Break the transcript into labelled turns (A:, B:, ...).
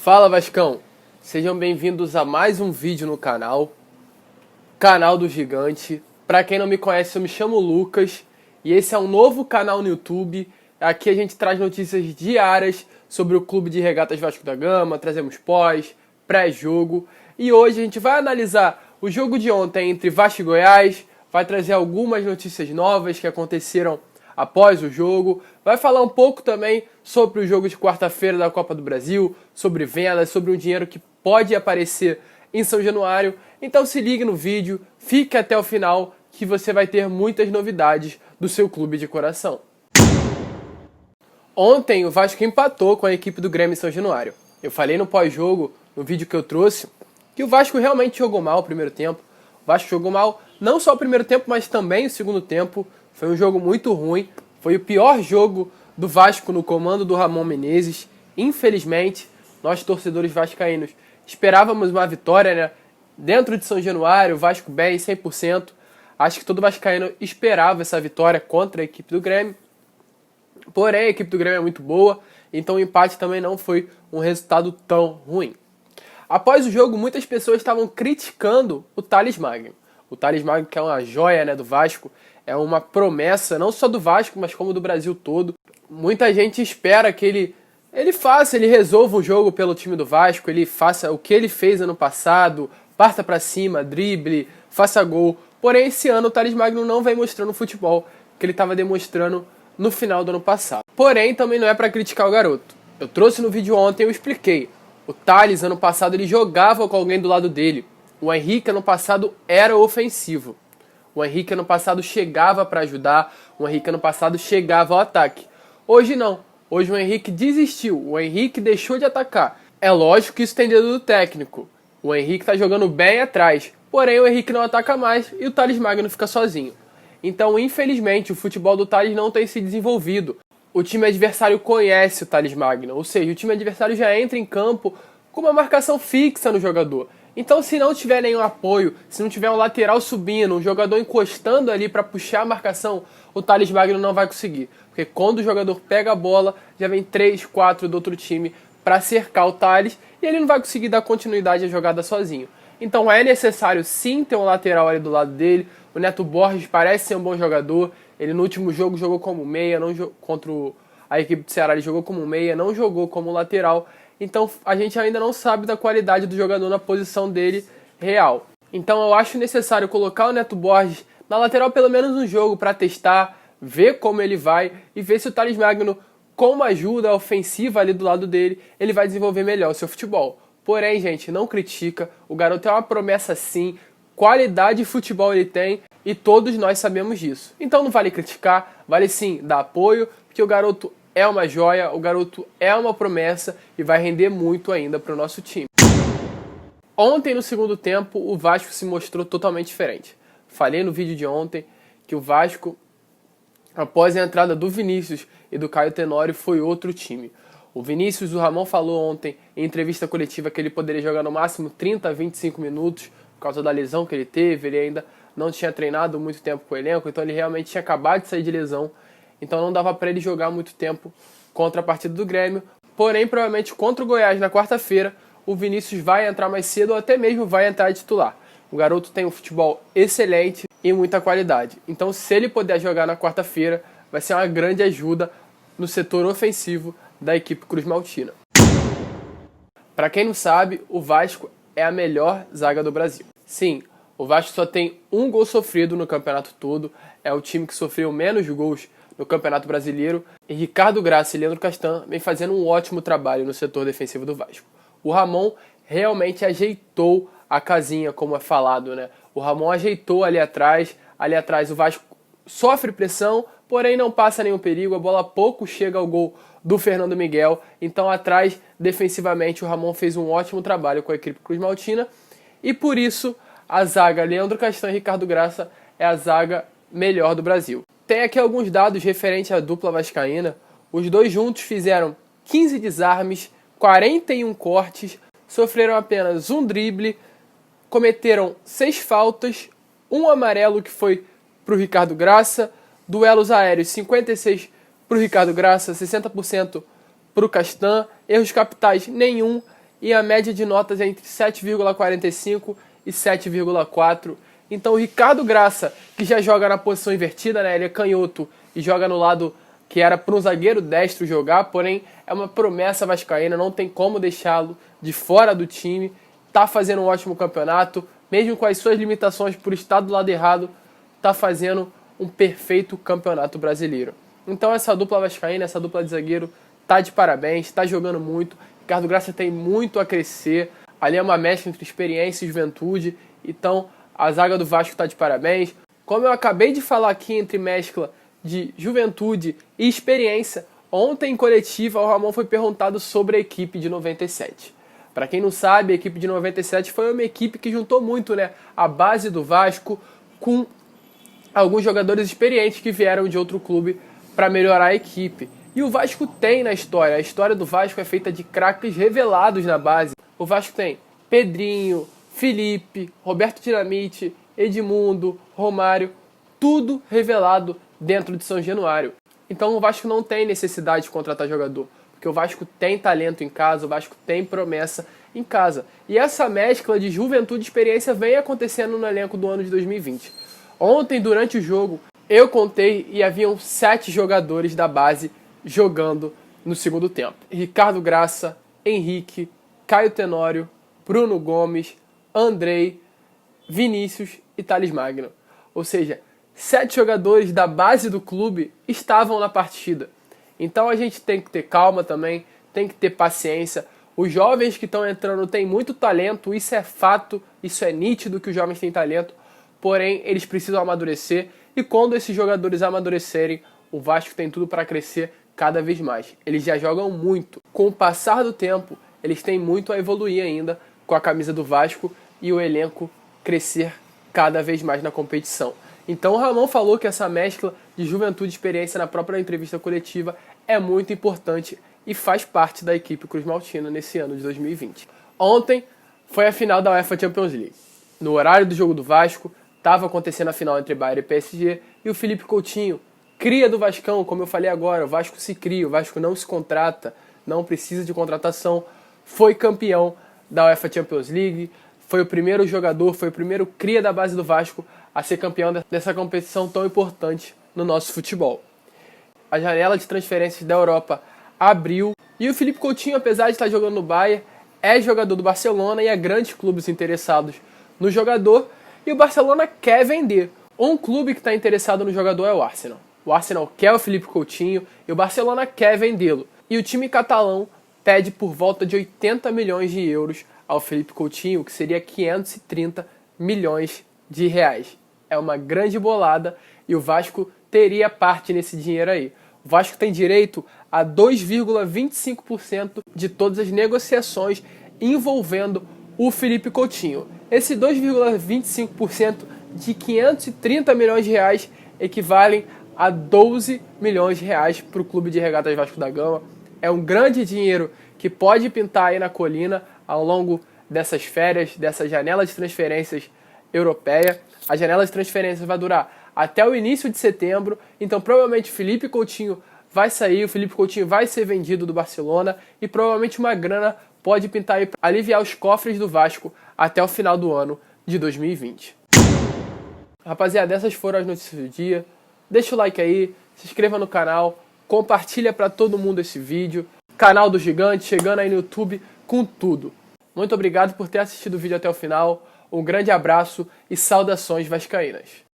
A: Fala Vascão, sejam bem-vindos a mais um vídeo no canal do Gigante. Para quem não me conhece, eu me chamo Lucas e esse é um novo canal no YouTube. Aqui a gente traz notícias diárias sobre o Clube de Regatas Vasco da Gama, trazemos pós, pré-jogo e hoje a gente vai analisar o jogo de ontem entre Vasco e Goiás, vai trazer algumas notícias novas que aconteceram após o jogo, vai falar um pouco também sobre o jogo de quarta-feira da Copa do Brasil, sobre vendas, sobre um dinheiro que pode aparecer em São Januário. Então se ligue no vídeo, fique até o final que você vai ter muitas novidades do seu clube de coração. Ontem o Vasco empatou com a equipe do Grêmio em São Januário. Eu falei no pós-jogo, no vídeo que eu trouxe, que o Vasco realmente jogou mal o primeiro tempo. O Vasco jogou mal não só o primeiro tempo, mas também o segundo tempo. Foi um jogo muito ruim, foi o pior jogo do Vasco no comando do Ramon Menezes. Infelizmente, nós torcedores vascaínos esperávamos uma vitória, né? Dentro de São Januário, o Vasco bem, 100%. Acho que todo vascaíno esperava essa vitória contra a equipe do Grêmio. Porém, a equipe do Grêmio é muito boa, então o empate também não foi um resultado tão ruim. Após o jogo, muitas pessoas estavam criticando o Thales Magno. O Thales Magno, que é uma joia, né, do Vasco, é uma promessa, não só do Vasco, mas como do Brasil todo. Muita gente espera que ele resolva o jogo pelo time do Vasco, ele faça o que ele fez ano passado, parta pra cima, drible, faça gol. Porém, esse ano o Thales Magno não vem mostrando o futebol que ele estava demonstrando no final do ano passado. Porém, também não é para criticar o garoto. Eu trouxe no vídeo ontem, eu expliquei. O Thales, ano passado, ele jogava com alguém do lado dele. O Henrique, ano passado, era ofensivo. O Henrique, ano passado, chegava para ajudar. O Henrique, ano passado, chegava ao ataque. Hoje não. Hoje o Henrique desistiu. O Henrique deixou de atacar. É lógico que isso tem dedo do técnico. O Henrique está jogando bem atrás. Porém, o Henrique não ataca mais e o Thales Magno fica sozinho. Então, infelizmente, o futebol do Thales não tem se desenvolvido. O time adversário conhece o Thales Magno. Ou seja, o time adversário já entra em campo com uma marcação fixa no jogador. Então, se não tiver nenhum apoio, se não tiver um lateral subindo, um jogador encostando ali para puxar a marcação, o Thales Magno não vai conseguir. Porque quando o jogador pega a bola, já vem 3, 4 do outro time para cercar o Thales e ele não vai conseguir dar continuidade à jogada sozinho. Então é necessário sim ter um lateral ali do lado dele. O Neto Borges parece ser um bom jogador. Ele no último jogo jogou como meia, contra a equipe do Ceará ele jogou como meia, não jogou como lateral. Então a gente ainda não sabe da qualidade do jogador na posição dele real. Então eu acho necessário colocar o Neto Borges na lateral pelo menos um jogo para testar, ver como ele vai e ver se o Thales Magno, com uma ajuda ofensiva ali do lado dele, ele vai desenvolver melhor o seu futebol. Porém, gente, não critica, o garoto é uma promessa sim, qualidade de futebol ele tem e todos nós sabemos disso. Então não vale criticar, vale sim dar apoio, porque o garoto é uma joia, o garoto é uma promessa e vai render muito ainda para o nosso time. Ontem, no segundo tempo, o Vasco se mostrou totalmente diferente. Falei no vídeo de ontem que o Vasco, após a entrada do Vinícius e do Caio Tenório, foi outro time. O Vinícius, o Ramon falou ontem em entrevista coletiva que ele poderia jogar no máximo 30 a 25 minutos por causa da lesão que ele teve. Ele ainda não tinha treinado muito tempo com o elenco, então ele realmente tinha acabado de sair de lesão. Então não dava para ele jogar muito tempo contra a partida do Grêmio. Porém, provavelmente contra o Goiás na quarta-feira, o Vinícius vai entrar mais cedo ou até mesmo vai entrar de titular. O garoto tem um futebol excelente e muita qualidade. Então se ele puder jogar na quarta-feira, vai ser uma grande ajuda no setor ofensivo da equipe Cruz Maltina. Para quem não sabe, o Vasco é a melhor zaga do Brasil. Sim, o Vasco só tem um gol sofrido no campeonato todo. É o time que sofreu menos gols no Campeonato Brasileiro, e Ricardo Graça e Leandro Castan vem fazendo um ótimo trabalho no setor defensivo do Vasco. O Ramon realmente ajeitou a casinha, como é falado, né? O Ramon ajeitou ali atrás o Vasco sofre pressão, porém não passa nenhum perigo, a bola pouco chega ao gol do Fernando Miguel, então atrás, defensivamente, o Ramon fez um ótimo trabalho com a equipe Cruz Maltina, e por isso a zaga Leandro Castan e Ricardo Graça é a zaga melhor do Brasil. Tem aqui alguns dados referentes à dupla vascaína. Os dois juntos fizeram 15 desarmes, 41 cortes, sofreram apenas um drible, cometeram 6 faltas, um amarelo que foi para o Ricardo Graça, duelos aéreos 56 para o Ricardo Graça, 60% para o Castan, erros capitais nenhum e a média de notas é entre 7,45 e 7,4. Então o Ricardo Graça, que já joga na posição invertida, né? Ele é canhoto e joga no lado que era para um zagueiro destro jogar, porém é uma promessa vascaína, não tem como deixá-lo de fora do time. Tá fazendo um ótimo campeonato, mesmo com as suas limitações por estar do lado errado, tá fazendo um perfeito campeonato brasileiro. Então essa dupla vascaína, essa dupla de zagueiro, tá de parabéns, tá jogando muito. Ricardo Graça tem muito a crescer. Ali é uma mescla entre experiência e juventude. Então a zaga do Vasco tá de parabéns. Como eu acabei de falar aqui entre mescla de juventude e experiência, ontem em coletiva o Ramon foi perguntado sobre a equipe de 97. Para quem não sabe, a equipe de 97 foi uma equipe que juntou muito, né, a base do Vasco com alguns jogadores experientes que vieram de outro clube para melhorar a equipe. E o Vasco tem na história. A história do Vasco é feita de craques revelados na base. O Vasco tem Pedrinho, Felipe, Roberto Dinamite, Edmundo, Romário, tudo revelado dentro de São Januário. Então o Vasco não tem necessidade de contratar jogador, porque o Vasco tem talento em casa, o Vasco tem promessa em casa. E essa mescla de juventude e experiência vem acontecendo no elenco do ano de 2020. Ontem, durante o jogo, eu contei e haviam 7 jogadores da base jogando no segundo tempo. Ricardo Graça, Henrique, Caio Tenório, Bruno Gomes, Andrei, Vinícius e Thales Magno. Ou seja, 7 jogadores da base do clube estavam na partida. Então a gente tem que ter calma também, tem que ter paciência. Os jovens que estão entrando têm muito talento, isso é fato, isso é nítido que os jovens têm talento, porém eles precisam amadurecer e quando esses jogadores amadurecerem, o Vasco tem tudo para crescer cada vez mais. Eles já jogam muito. Com o passar do tempo, eles têm muito a evoluir ainda com a camisa do Vasco e o elenco crescer cada vez mais na competição. Então o Ramon falou que essa mescla de juventude e experiência na própria entrevista coletiva é muito importante e faz parte da equipe Cruz Maltina nesse ano de 2020. Ontem foi a final da UEFA Champions League. No horário do jogo do Vasco, estava acontecendo a final entre Bayern e PSG e o Felipe Coutinho, cria do Vascão, como eu falei agora, o Vasco se cria, o Vasco não se contrata, não precisa de contratação, foi campeão da UEFA Champions League, foi o primeiro jogador, foi o primeiro cria da base do Vasco a ser campeão dessa competição tão importante no nosso futebol. A janela de transferências da Europa abriu e o Felipe Coutinho, apesar de estar jogando no Bayern, é jogador do Barcelona e há grandes clubes interessados no jogador e o Barcelona quer vender. Um clube que está interessado no jogador é o Arsenal. O Arsenal quer o Felipe Coutinho e o Barcelona quer vendê-lo. E o time catalão pede por volta de 80 milhões de euros ao Felipe Coutinho, que seria 530 milhões de reais. É uma grande bolada e o Vasco teria parte nesse dinheiro aí. O Vasco tem direito a 2,25% de todas as negociações envolvendo o Felipe Coutinho. Esse 2,25% de 530 milhões de reais equivalem a 12 milhões de reais para o Clube de Regatas Vasco da Gama. É um grande dinheiro que pode pintar aí na colina ao longo dessas férias, dessa janela de transferências europeia. A janela de transferências vai durar até o início de setembro, então provavelmente o Felipe Coutinho vai sair, o Felipe Coutinho vai ser vendido do Barcelona e provavelmente uma grana pode pintar aí para aliviar os cofres do Vasco até o final do ano de 2020. Rapaziada, essas foram as notícias do dia. Deixa o like aí, se inscreva no canal, compartilha para todo mundo esse vídeo. Canal do Gigante chegando aí no YouTube com tudo. Muito obrigado por ter assistido o vídeo até o final. Um grande abraço e saudações vascaínas.